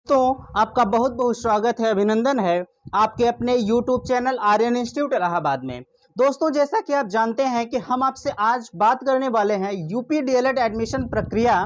तो आपका बहुत बहुत स्वागत है, अभिनंदन है आपके अपने YouTube channel Aryan institute Allahabad में। दोस्तों, जैसा कि आप जानते हैं कि हम आपसे आज बात करने वाले हैं यूपी डीएलएड एडमिशन प्रक्रिया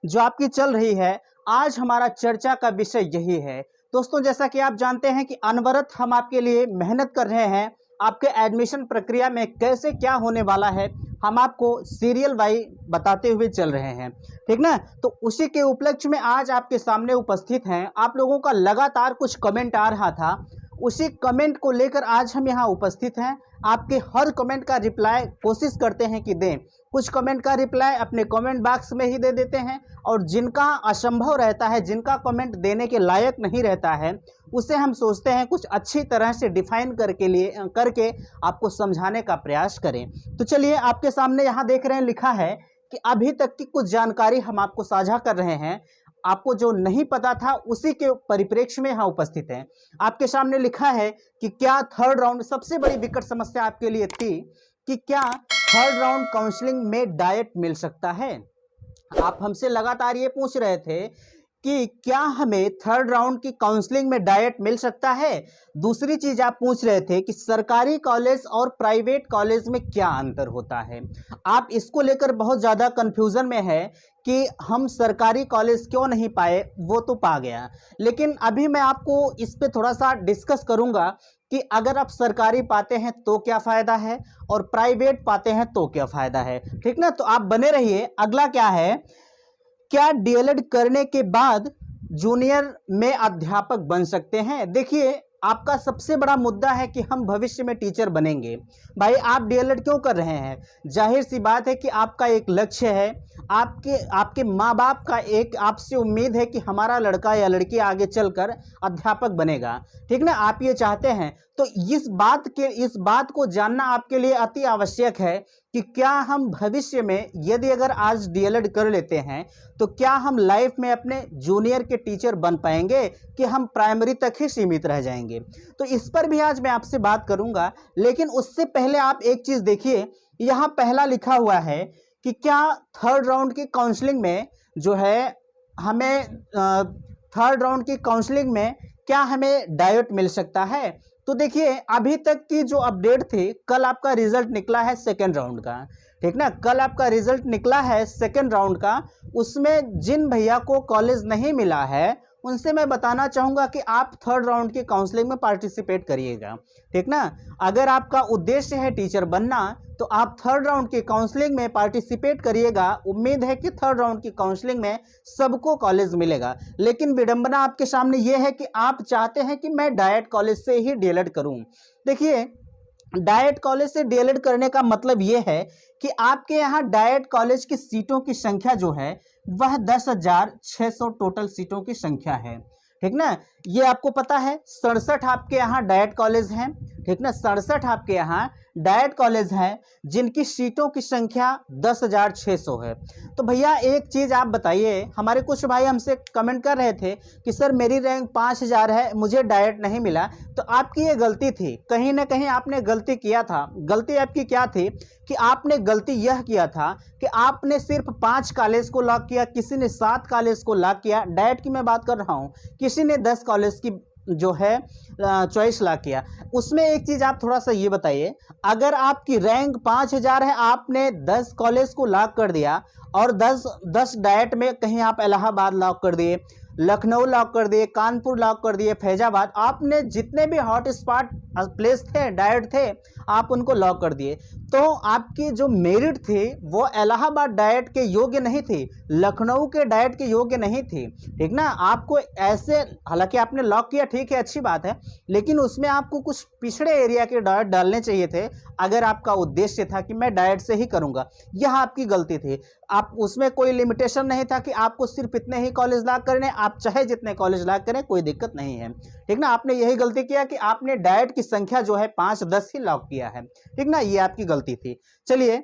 जो आपकी चल रही है। आज हमारा चर्चा का विषय यही है। दोस्तों, जैसा कि आप जानते हैं कि अनवरत हम आपके लिए मेहनत कर रहे हैं, आपके एडमिशन प्रक्रिया में कैसे क्या होने वाला है हम आपको सीरियल वाइज बताते हुए चल रहे हैं, ठीक ना। तो उसी के उपलक्ष्य में आज आपके सामने उपस्थित हैं। आप लोगों का लगातार कुछ कमेंट आ रहा था, उसी कमेंट को लेकर आज हम यहाँ उपस्थित हैं। आपके हर कमेंट का रिप्लाई कोशिश करते हैं कि दें। कुछ कमेंट का रिप्लाई अपने कमेंट बॉक्स में ही दे देते हैं, और जिनका असंभव रहता है, जिनका कमेंट देने के लायक नहीं रहता है, उसे हम सोचते हैं कुछ अच्छी तरह से डिफाइन करके आपको समझाने का प्रयास करें। तो चलिए, आपके सामने यहाँ देख रहे हैं, लिखा है कि अभी तक की कुछ जानकारी हम आपको साझा कर रहे हैं। आपको जो नहीं पता था उसी के परिप्रेक्ष्य में यहाँ उपस्थित हैं। आपके सामने लिखा है कि क्या थर्ड राउंड, सबसे बड़ी विकट समस्या आपके लिए थी कि क्या थर्ड राउंड काउंसलिंग में डाइट मिल सकता है। आप हमसे लगातार ये पूछ रहे थे कि क्या हमें थर्ड राउंड की काउंसलिंग में डाइट मिल सकता है। दूसरी चीज आप पूछ रहे थे कि सरकारी कॉलेज और प्राइवेट कॉलेज में क्या अंतर होता है। आप इसको लेकर बहुत ज़्यादा कंफ्यूजन में है कि हम सरकारी कॉलेज क्यों नहीं पाए, वो तो पा गया, लेकिन अभी मैं आपको इस पे थोड़ा सा डिस्कस करूंगा कि अगर आप सरकारी पाते हैं तो क्या फ़ायदा है और प्राइवेट पाते हैं तो क्या फ़ायदा है, ठीक ना। तो आप बने रहिए। अगला क्या है, क्या डीएलएड करने के बाद जूनियर में अध्यापक बन सकते हैं। देखिए, आपका सबसे बड़ा मुद्दा है कि हम भविष्य में टीचर बनेंगे। भाई, आप डीएलएड क्यों कर रहे हैं? जाहिर सी बात है कि आपका एक लक्ष्य है, आपके माँ बाप का एक आपसे उम्मीद है कि हमारा लड़का या लड़की आगे चलकर अध्यापक बनेगा, ठीक ना। आप ये चाहते हैं, तो इस बात को जानना आपके लिए अति आवश्यक है कि क्या हम भविष्य में, यदि अगर आज डीएलएड कर लेते हैं, तो क्या हम लाइफ में अपने जूनियर के टीचर बन पाएंगे कि हम प्राइमरी तक ही सीमित रह जाएंगे। तो इस पर भी आज मैं आपसे बात करूंगा, लेकिन उससे पहले आप एक चीज देखिए, यहाँ पहला लिखा हुआ है कि क्या थर्ड राउंड की काउंसलिंग में जो है हमें थर्ड राउंड की काउंसलिंग में क्या हमें डाइट मिल सकता है। तो देखिए, अभी तक की जो अपडेट थी, कल आपका रिजल्ट निकला है सेकेंड राउंड का, ठीक ना। कल आपका रिजल्ट निकला है सेकेंड राउंड का। उसमें जिन भैया को कॉलेज नहीं मिला है उनसे मैं बताना चाहूँगा कि आप थर्ड राउंड की काउंसलिंग में पार्टिसिपेट करिएगा, ठीक ना। अगर आपका उद्देश्य है टीचर बनना तो आप थर्ड राउंड की काउंसलिंग में पार्टिसिपेट करिएगा। उम्मीद है कि थर्ड राउंड की काउंसलिंग में सबको कॉलेज मिलेगा, लेकिन विडंबना आपके सामने ये है कि आप चाहते हैं कि मैं डाइट कॉलेज से ही डीएलएड करूं। देखिए, डाइट कॉलेज से डीएलएड करने का मतलब ये है कि आपके यहाँ डाइट कॉलेज की सीटों की संख्या जो है वह 10,600 टोटल सीटों की संख्या है, ठीक ना। ये आपको पता है 67 आपके यहाँ डाइट कॉलेज हैं, ठीक ना। 67 आपके यहाँ डाइट कॉलेज हैं जिनकी सीटों की संख्या 10,600 है। तो भैया एक चीज़ आप बताइए, हमारे कुछ भाई हमसे कमेंट कर रहे थे कि सर मेरी रैंक 5,000 है, मुझे डाइट नहीं मिला। तो आपकी ये गलती थी, कहीं ना कहीं आपने गलती किया था। गलती आपकी क्या थी कि आपने गलती यह किया था कि आपने सिर्फ 5 कॉलेज को लॉक किया, किसी ने 7 कॉलेज को लॉक किया। डाइट की मैं बात कर रहा हूँ, किसी ने 10 कॉलेज की जो है चॉइस लॉक किया। उसमें एक चीज़ आप थोड़ा सा ये बताइए, अगर आपकी रैंक 5,000 है, आपने 10 कॉलेज को लॉक कर दिया और 10 डाइट में कहीं आप इलाहाबाद लॉक कर दिए, लखनऊ लॉक कर दिए, कानपुर लॉक कर दिए, फैजाबाद, आपने जितने भी हॉट स्पॉट प्लेस थे, डाइट थे, आप उनको लॉक कर दिए। तो आपकी जो मेरिट थी वो इलाहाबाद डाइट के योग्य नहीं थी, लखनऊ के डाइट के योग्य नहीं थी, ठीक ना। आपको ऐसे, हालांकि आपने लॉक किया, ठीक है, अच्छी बात है, लेकिन उसमें आपको कुछ पिछड़े एरिया के डाइट डालने चाहिए थे अगर आपका उद्देश्य था कि मैं डाइट से ही करूंगा। यह आपकी गलती थी। आप उसमें कोई लिमिटेशन नहीं था कि आपको सिर्फ इतने ही कॉलेज लॉक करने, आप चाहे जितने कॉलेज लॉक करें, कोई दिक्कत नहीं है, ठीक ना। आपने यही गलती किया कि आपने डाइट की संख्या जो है 5-10 ही लॉक किया है, ठीक ना। ये आपकी गलती थी। चलिए,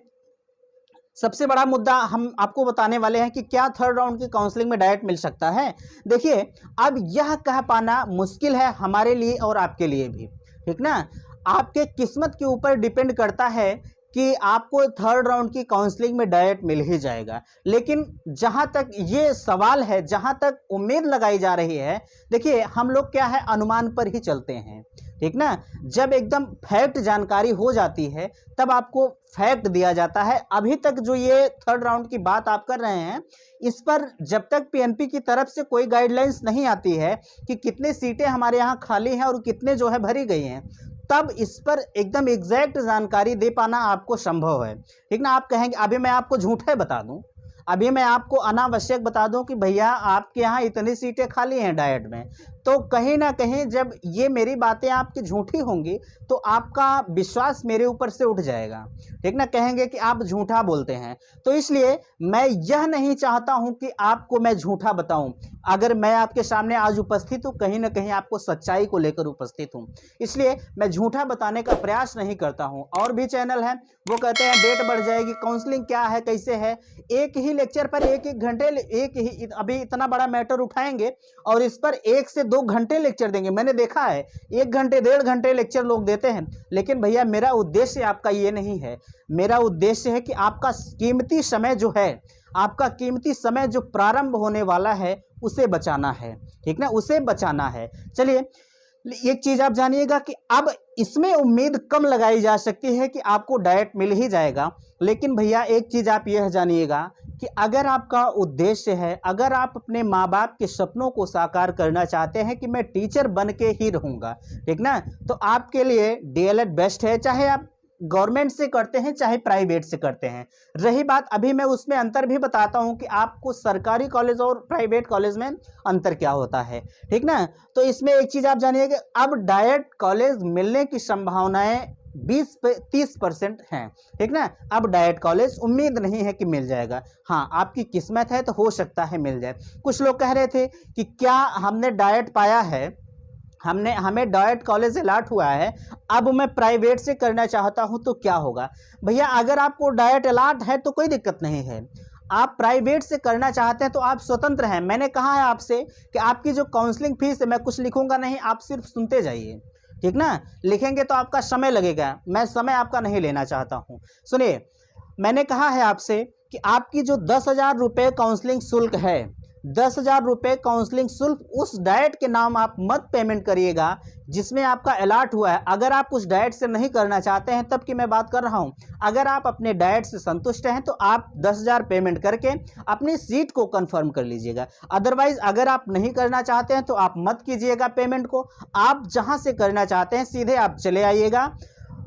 सबसे बड़ा मुद्दा हम आपको बताने वाले हैं कि क्या थर्ड राउंड की काउंसलिंग में डाइट मिल सकता है। देखिए, अब यह कह पाना मुश्किल है हमारे लिए और आपके लिए भी, ठीक ना। आपके किस्मत के ऊपर डिपेंड करता है कि आपको थर्ड राउंड की काउंसलिंग में डायरेक्ट मिल ही जाएगा। लेकिन जहां तक ये सवाल है, जहां तक उम्मीद लगाई जा रही है, देखिए हम लोग क्या है, अनुमान पर ही चलते हैं, ठीक ना। जब एकदम फैक्ट जानकारी हो जाती है तब आपको फैक्ट दिया जाता है। अभी तक जो ये थर्ड राउंड की बात आप कर रहे हैं, इस पर जब तक पीएनपी की तरफ से कोई गाइडलाइंस नहीं आती है कि कितने सीटें हमारे यहाँ खाली हैं और कितने जो है भरी गई हैं, तब इस पर एकदम एग्जैक्ट जानकारी दे पाना आपको संभव है, ठीक ना। आप कहेंगे अभी मैं आपको झूठे बता दूं, अभी मैं आपको अनावश्यक बता दूं कि भैया आपके यहाँ इतनी सीटें खाली हैं डाइट में, तो कहीं ना कहीं जब ये मेरी बातें आपकी झूठी होंगी तो आपका विश्वास मेरे ऊपर से उठ जाएगा, ठीक ना। कहेंगे कि आप झूठा बोलते हैं। तो इसलिए मैं यह नहीं चाहता हूं कि आपको मैं झूठा बताऊं। अगर मैं आपके सामने आज उपस्थित हूं, कहीं ना कहीं आपको सच्चाई को लेकर उपस्थित हूं, इसलिए मैं झूठा बताने का प्रयास नहीं करता हूं। और भी चैनल हैं वो कहते हैं डेट बढ़ जाएगी, काउंसलिंग क्या है, कैसे है, एक ही लेक्चर पर एक घंटे, एक ही अभी इतना बड़ा मैटर उठाएंगे और इस पर 1 से 2 घंटे लेक्चर देंगे। मैंने देखा है 1 घंटे 1.5 घंटे लेक्चर लोग देते हैं, लेकिन भैया मेरा उद्देश्य आपका ये नहीं है। मेरा उद्देश्य है कि आपका कीमती समय जो है, आपका कीमती समय जो प्रारंभ होने वाला है उसे बचाना है, ठीक ना, उसे बचाना है। चलिए एक चीज आप जानिएगा कि अब इसमें उम्मीद कम लगाई जा सकती है कि आपको डायरेक्ट मिल ही जाएगा। लेकिन भैया एक चीज आप यह जानिएगा कि अगर आपका उद्देश्य है, अगर आप अपने माँ बाप के सपनों को साकार करना चाहते हैं कि मैं टीचर बन के ही रहूंगा, ठीक ना, तो आपके लिए डीएलएड बेस्ट है। चाहे आप गवर्नमेंट से करते हैं चाहे प्राइवेट से करते हैं। रही बात, अभी मैं उसमें अंतर भी बताता हूं कि आपको सरकारी कॉलेज और प्राइवेट कॉलेज में अंतर क्या होता है, ठीक ना। तो इसमें एक चीज आप जानिए कि अब डायरेक्ट कॉलेज मिलने की संभावनाएं 20-30% हैं, ठीक ना। अब डायरेक्ट कॉलेज उम्मीद नहीं है कि मिल जाएगा, हाँ आपकी किस्मत है तो हो सकता है मिल जाए। कुछ लोग कह रहे थे कि क्या हमने डायरेक्ट पाया है, हमें डायरेक्ट कॉलेज अलॉट हुआ है, अब मैं प्राइवेट से करना चाहता हूं तो क्या होगा। भैया अगर आपको डायरेक्ट अलॉट है तो कोई दिक्कत नहीं है, आप प्राइवेट से करना चाहते हैं तो आप स्वतंत्र हैं। मैंने कहा है आपसे कि आपकी जो काउंसलिंग फीस है मैं कुछ लिखूंगा नहीं, आप सिर्फ सुनते जाइए, ठीक ना। लिखेंगे तो आपका समय लगेगा, मैं समय आपका नहीं लेना चाहता हूं। सुनिए, मैंने कहा है आपसे कि आपकी जो 10,000 रुपये काउंसलिंग शुल्क है, 10,000 रुपये काउंसलिंग शुल्क उस डाइट के नाम आप मत पेमेंट करिएगा जिसमें आपका अलॉट हुआ है। अगर आप उस डाइट से नहीं करना चाहते हैं तब की मैं बात कर रहा हूं। अगर आप अपने डाइट से संतुष्ट हैं तो आप 10,000 पेमेंट करके अपनी सीट को कंफर्म कर लीजिएगा। अदरवाइज अगर आप नहीं करना चाहते हैं तो आप मत कीजिएगा पेमेंट को। आप जहां से करना चाहते हैं सीधे आप चले आइएगा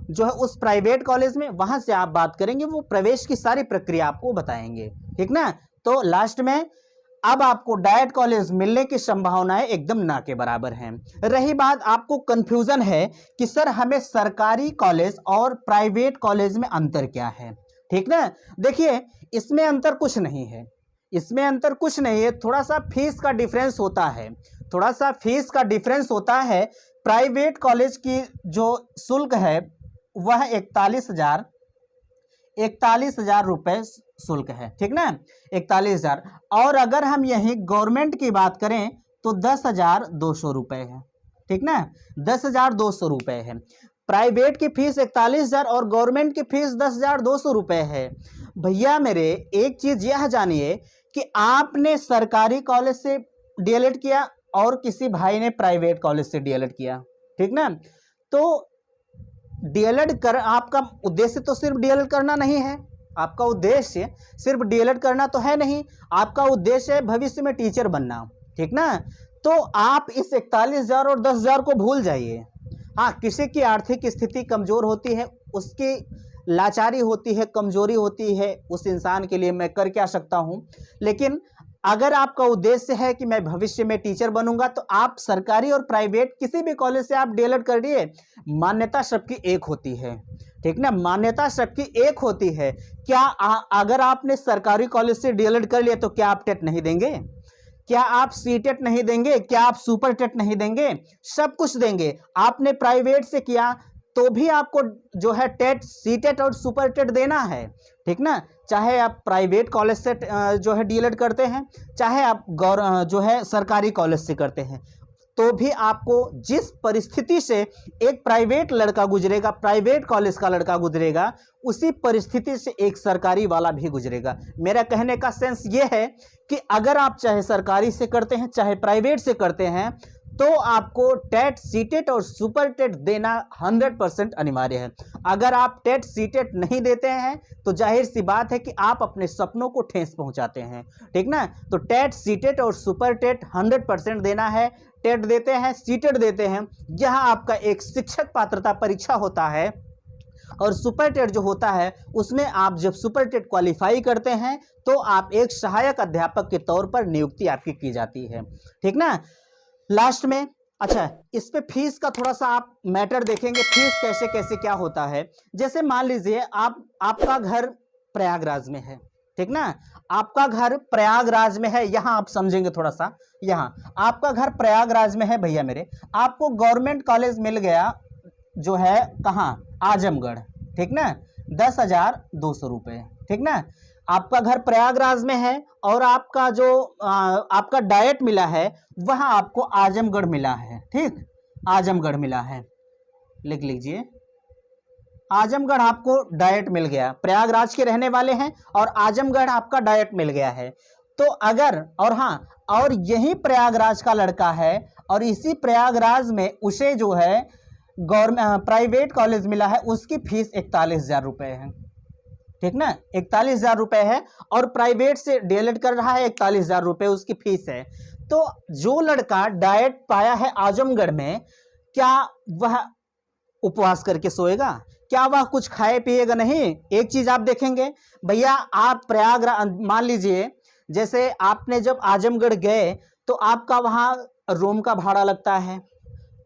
जो है उस प्राइवेट कॉलेज में, वहां से आप बात करेंगे, वो प्रवेश की सारी प्रक्रिया आपको बताएंगे, ठीक ना। तो लास्ट में अब आपको डायरेक्ट कॉलेज मिलने की संभावनाएं एकदम ना के बराबर हैं। रही बात, आपको कंफ्यूजन है कि सर हमें सरकारी कॉलेज और प्राइवेट कॉलेज में अंतर क्या है, ठीक ना। देखिए इसमें अंतर कुछ नहीं है, इसमें अंतर कुछ नहीं है, थोड़ा सा फीस का डिफरेंस होता है, थोड़ा सा फीस का डिफरेंस होता है। प्राइवेट कॉलेज की जो शुल्क है वह 41,000 रुपये शुल्क है, ठीक ना, 41,000। और अगर हम यही गवर्नमेंट की बात करें तो 10,200 रुपये है, ठीक ना, 10,200 रुपये है। प्राइवेट की फीस 41,000 और गवर्नमेंट की फीस 10,200 रुपये है। भैया मेरे एक चीज़ यह जानिए कि आपने सरकारी कॉलेज से डीएलएड किया और किसी भाई ने प्राइवेट कॉलेज से डीएलएड किया, ठीक ना। तो डीएलएड कर, आपका उद्देश्य तो सिर्फ डीएलएड करना नहीं है, आपका उद्देश्य सिर्फ डीएलएड करना तो है नहीं, आपका उद्देश्य है भविष्य में टीचर बनना, ठीक ना। तो आप इस 41,000 और 10,000 को भूल जाइए। हाँ, किसी की आर्थिक स्थिति कमज़ोर होती है, उसकी लाचारी होती है, कमजोरी होती है, उस इंसान के लिए मैं कर क्या सकता हूँ। लेकिन अगर आपका उद्देश्य है कि मैं भविष्य में टीचर बनूंगा तो आप सरकारी और प्राइवेट किसी भी कॉलेज से आप डीएलएड करिए, मान्यता सबकी एक होती है, ठीक ना, मान्यता सबकी एक होती है। क्या अगर आपने सरकारी कॉलेज से डीएलएड कर लिया तो क्या आप टेट नहीं देंगे, क्या आप सीटेट नहीं देंगे, क्या आप सुपर टेट नहीं देंगे, सब कुछ देंगे। आपने प्राइवेट से किया तो भी आपको जो है टेट, सीटेट और सुपर टेट देना है, ठीक ना। चाहे आप प्राइवेट कॉलेज से जो है डीएलएड करते हैं, चाहे आप जो है सरकारी कॉलेज से करते हैं, तो भी आपको जिस परिस्थिति से एक प्राइवेट लड़का गुजरेगा, प्राइवेट कॉलेज का लड़का गुजरेगा, उसी परिस्थिति से एक सरकारी वाला भी गुजरेगा। मेरा कहने का सेंस ये है कि अगर आप चाहे सरकारी से करते हैं चाहे प्राइवेट से करते हैं, तो आपको टेट, सीटेट और सुपर टेट देना 100% अनिवार्य है। अगर आप टेट, सीटेट नहीं देते हैं तो जाहिर सी बात है कि आप अपने सपनों को ठेस पहुंचाते हैं, ठीक ना। तो टेट, सीटेट और सुपर टेट 100% देना है। टेट देते हैं, सीटेट देते हैं, यह आपका एक शिक्षक पात्रता परीक्षा होता है। और सुपर टेट जो होता है उसमें आप जब सुपर टेट क्वालिफाई करते हैं तो आप एक सहायक अध्यापक के तौर पर नियुक्ति आपकी की जाती है, ठीक ना। लास्ट में अच्छा, इस पे फीस का थोड़ा सा आप मैटर देखेंगे, फीस कैसे कैसे क्या होता है। जैसे मान लीजिए आपका घर प्रयागराज में है, ठीक ना, आपका घर प्रयागराज में है। यहाँ आप समझेंगे थोड़ा सा, यहाँ आपका घर प्रयागराज में है भैया मेरे, आपको गवर्नमेंट कॉलेज मिल गया जो है कहाँ, आजमगढ़, ठीक ना, 10,200 रुपये, ठीक ना। आपका घर प्रयागराज में है और आपका जो आपका डाइट मिला है वह आपको आजमगढ़ मिला है, ठीक, आजमगढ़ मिला है, लिख लीजिए। आजमगढ़ आपको डाइट मिल गया, प्रयागराज के रहने वाले हैं और आजमगढ़ आपका डाइट मिल गया है। तो अगर, और हाँ, और यही प्रयागराज का लड़का है और इसी प्रयागराज में उसे जो है गवर्नमेंट प्राइवेट कॉलेज मिला है, उसकी फीस 41,000 रुपये है, ठीक ना, 41,000 रुपये है। और प्राइवेट से डीएलएड कर रहा है, 41,000 रुपये उसकी फीस है। तो जो लड़का डाइट पाया है आजमगढ़ में, क्या वह उपवास करके सोएगा? क्या वह कुछ खाए पिएगा? नहीं। एक चीज आप देखेंगे भैया, आप प्रयागराज, मान लीजिए जैसे आपने जब आजमगढ़ गए तो आपका वहां रूम का भाड़ा लगता है।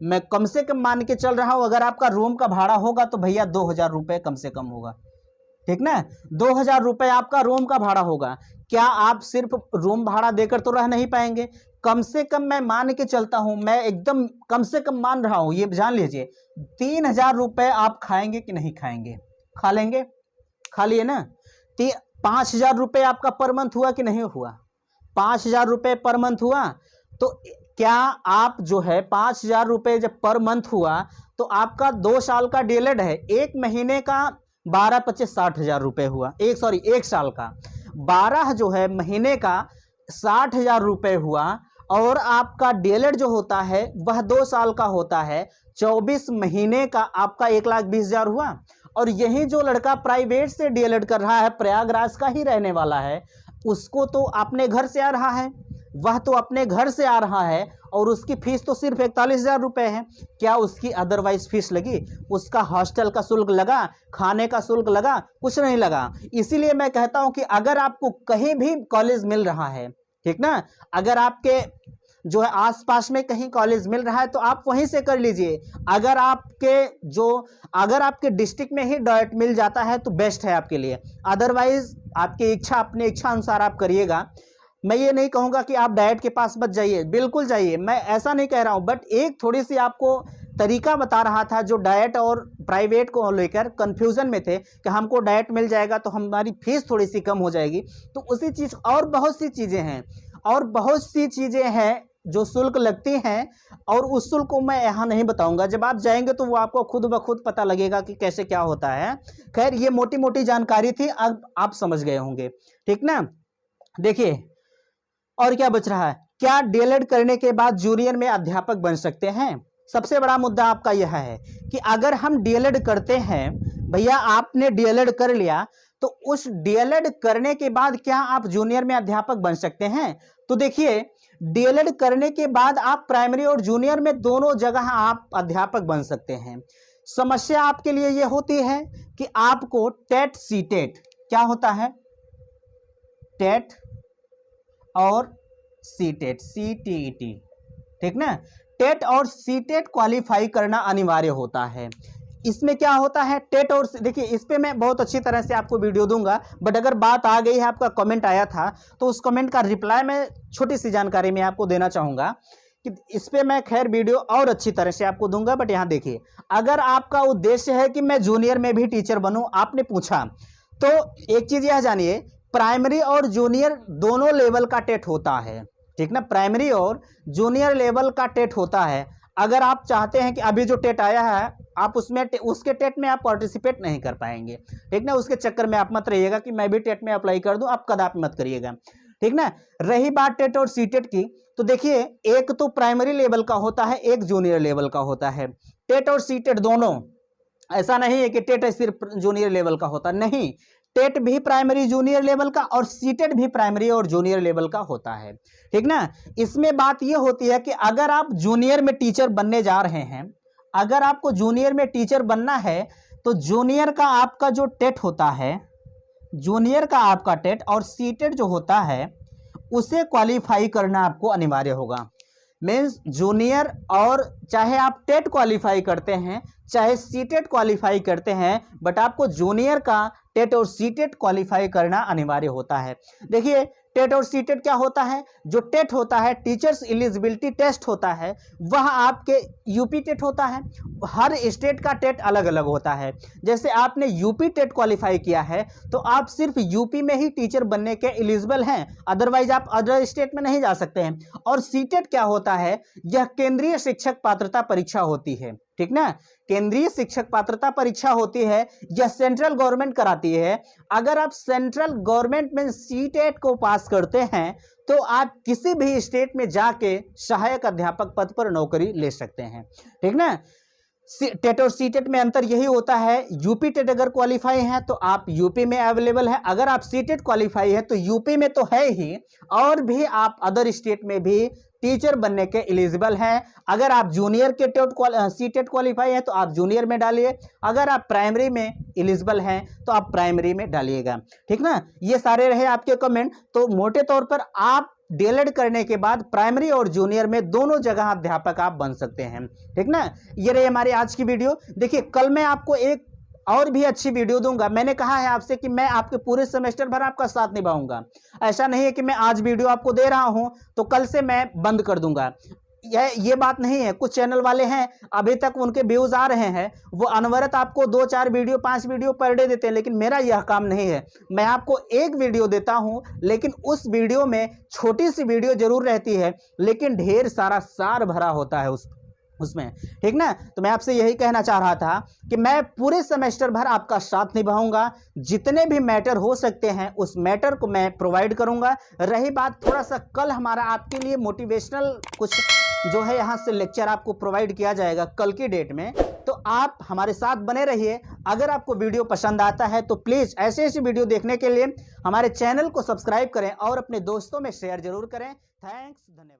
मैं कम से कम मान के चल रहा हूं, अगर आपका रूम का भाड़ा होगा तो भैया 2,000 रुपये कम से कम होगा, ठीक ना, 2,000 रुपये आपका रूम का भाड़ा होगा। क्या आप सिर्फ रूम भाड़ा देकर तो रह नहीं पाएंगे? कम से कम मैं मान के चलता हूं, मैं एकदम कम से कम मान रहा हूं, ये जान लीजिए 3,000 रुपये आप खाएंगे कि नहीं खाएंगे? खा लेंगे, खा लिए ना। 5,000 रुपये आपका पर मंथ हुआ कि नहीं हुआ? 5,000 रुपये पर मंथ हुआ। तो क्या आप जो है 5,000 रुपये जब पर मंथ हुआ तो आपका 2 साल का डीएलएड है, एक महीने का 12 25 60,000 रुपये हुआ। एक साल का 12 जो है महीने का 60,000 रुपये हुआ। और आपका डीएलएड जो होता है वह 2 साल का होता है, 24 महीने का आपका 1,20,000 हुआ। और यही जो लड़का प्राइवेट से डीएलएड कर रहा है, प्रयागराज का ही रहने वाला है, उसको तो अपने घर से आ रहा है, वह तो अपने घर से आ रहा है और उसकी फीस तो सिर्फ 41,000 रुपये है। क्या उसकी अदरवाइज फीस लगी? उसका हॉस्टल का शुल्क लगा, खाने का शुल्क लगा? कुछ नहीं लगा। इसीलिए मैं कहता हूं कि अगर आपको कहीं भी कॉलेज मिल रहा है, ठीक ना, अगर आपके जो है आसपास में कहीं कॉलेज मिल रहा है तो आप वहीं से कर लीजिए। अगर आपके डिस्ट्रिक्ट में ही डाइट मिल जाता है तो बेस्ट है आपके लिए। अदरवाइज आपकी इच्छा, अपनी इच्छा अनुसार आप करिएगा। मैं ये नहीं कहूँगा कि आप डाइट के पास मत जाइए, बिल्कुल जाइए, मैं ऐसा नहीं कह रहा हूँ, बट एक थोड़ी सी आपको तरीका बता रहा था जो डाइट और प्राइवेट को लेकर कंफ्यूजन में थे कि हमको डाइट मिल जाएगा तो हमारी फीस थोड़ी सी कम हो जाएगी। तो उसी चीज़, और बहुत सी चीज़ें हैं जो शुल्क लगती हैं, और उस शुल्क को मैं यहाँ नहीं बताऊंगा। जब आप जाएंगे तो वो आपको खुद ब खुद पता लगेगा कि कैसे क्या होता है। खैर, ये मोटी मोटी जानकारी थी, अब आप समझ गए होंगे, ठीक ना। देखिए और क्या बच रहा है, क्या डीएलएड करने के बाद जूनियर में अध्यापक बन सकते हैं? सबसे बड़ा मुद्दा आपका यह है कि अगर हम डीएलएड करते हैं, भैया आपने डीएलएड कर लिया, तो उस डीएलएड करने के बाद क्या आप जूनियर में अध्यापक बन सकते हैं? तो देखिए, डीएलएड करने के बाद आप प्राइमरी और जूनियर में दोनों जगह आप अध्यापक बन सकते हैं। समस्या आपके लिए यह होती है कि आपको टेट सीटेट, क्या होता है, टेट और सीटेट, सीटीईटी, ठीक ना, टेट और सीटेट क्वालिफाई करना अनिवार्य होता है। इसमें क्या होता है, टेट और, देखिए इस पे मैं बहुत अच्छी तरह से आपको वीडियो दूंगा, बट अगर बात आ गई है, आपका कमेंट आया था तो उस कमेंट का रिप्लाई मैं छोटी सी जानकारी में आपको देना चाहूँगा कि इस पे मैं खैर वीडियो और अच्छी तरह से आपको दूंगा। बट यहाँ देखिए, अगर आपका उद्देश्य है कि मैं जूनियर में भी टीचर बनूँ, आपने पूछा, तो एक चीज़ यह जानिए, प्राइमरी और जूनियर दोनों लेवल का टेट होता है, ठीक ना, प्राइमरी और जूनियर लेवल का टेट होता है। अगर आप चाहते हैं कि अभी जो टेट आया है आप उसमें उसके टेट में आप पार्टिसिपेट नहीं कर पाएंगे, ठीक ना, उसके चक्कर में आप मत रहिएगा कि मैं भी टेट में अप्लाई कर दूं, आप कदापि मत करिएगा, ठीक ना। रही बात टेट और सीटेट की, तो देखिए एक तो प्राइमरी लेवल का होता है, एक जूनियर लेवल का होता है। टेट और सीटेट दोनों, ऐसा नहीं है कि टेट सिर्फ जूनियर लेवल का होता, नहीं, टेट भी प्राइमरी जूनियर लेवल का और सीटेट भी प्राइमरी और जूनियर लेवल का होता है, ठीक ना। इसमें बात यह होती है कि अगर आप जूनियर में टीचर बनने जा रहे हैं, अगर आपको जूनियर में टीचर बनना है तो जूनियर का आपका जो टेट होता है, जूनियर का आपका टेट और सीटेट जो होता है उसे क्वालिफाई करना आपको अनिवार्य होगा। मीन्स जूनियर, और चाहे आप टेट क्वालिफाई करते हैं चाहे सीटेट क्वालिफाई करते हैं, बट आपको जूनियर का टेट और सीटेट क्वालिफाई करना अनिवार्य होता है। देखिए टेट और सीटेट क्या होता है, जो टेट होता है टीचर्स एलिजिबिलिटी टेस्ट होता है, वह आपके यूपी टेट होता है। हर स्टेट का टेट अलग अलग होता है। जैसे आपने यूपी टेट क्वालिफाई किया है तो आप सिर्फ यूपी में ही टीचर बनने के एलिजिबल हैं, अदरवाइज आप अदर स्टेट में नहीं जा सकते हैं। और सीटेट क्या होता है, यह केंद्रीय शिक्षक पात्रता परीक्षा होती है, ठीक ना, केंद्रीय शिक्षक पात्रता परीक्षा होती है, यह सेंट्रल गवर्नमेंट कराती है। अगर आप सेंट्रल गवर्नमेंट में सीटेट को पास करते हैं तो आप किसी भी स्टेट में जाके सहायक अध्यापक पद पर नौकरी ले सकते हैं, ठीक ना। टेट और सीटेट में अंतर यही होता है, यूपी टेट अगर क्वालिफाई है तो आप यूपी में अवेलेबल है, अगर आप सीटेट क्वालिफाई है तो यूपी में तो है ही, और भी आप अदर स्टेट में भी टीचर बनने के एलिजिबल हैं। अगर आप जूनियर के सीटेट क्वालिफाई है तो आप जूनियर में डालिए, अगर आप प्राइमरी में एलिजिबल हैं तो आप प्राइमरी में डालिएगा, ठीक ना। ये सारे रहे आपके कमेंट। तो मोटे तौर पर आप डीएलएड करने के बाद प्राइमरी और जूनियर में दोनों जगह अध्यापक आप बन सकते हैं, ठीक ना। ये रही हमारी आज की वीडियो। देखिए कल मैं आपको एक और भी अच्छी वीडियो दूंगा। मैंने कहा है आपसे कि मैं आपके पूरे सेमेस्टर भर आपका साथ निभाऊंगा। ऐसा नहीं है कि मैं आज वीडियो आपको दे रहा हूं तो कल से मैं बंद कर दूंगा, ये बात नहीं है। कुछ चैनल वाले हैं अभी तक उनके व्यूज आ रहे हैं, वो अनवरत आपको 2-4 वीडियो 5 वीडियो पर डे देते हैं, लेकिन मेरा यह काम नहीं है। मैं आपको एक वीडियो देता हूं, लेकिन उस वीडियो में छोटी सी वीडियो जरूर रहती है लेकिन ढेर सारा सार भरा होता है उसमें, ठीक ना। तो मैं आपसे यही कहना चाह रहा था कि मैं पूरे सेमेस्टर भर आपका साथ निभाऊंगा, जितने भी मैटर हो सकते हैं उस मैटर को मैं प्रोवाइड करूंगा। रही बात थोड़ा सा कल हमारा आपके लिए मोटिवेशनल कुछ जो है यहाँ से लेक्चर आपको प्रोवाइड किया जाएगा कल की डेट में, तो आप हमारे साथ बने रहिए। अगर आपको वीडियो पसंद आता है तो प्लीज़ ऐसे ऐसे वीडियो देखने के लिए हमारे चैनल को सब्सक्राइब करें और अपने दोस्तों में शेयर जरूर करें। थैंक्स, धन्यवाद।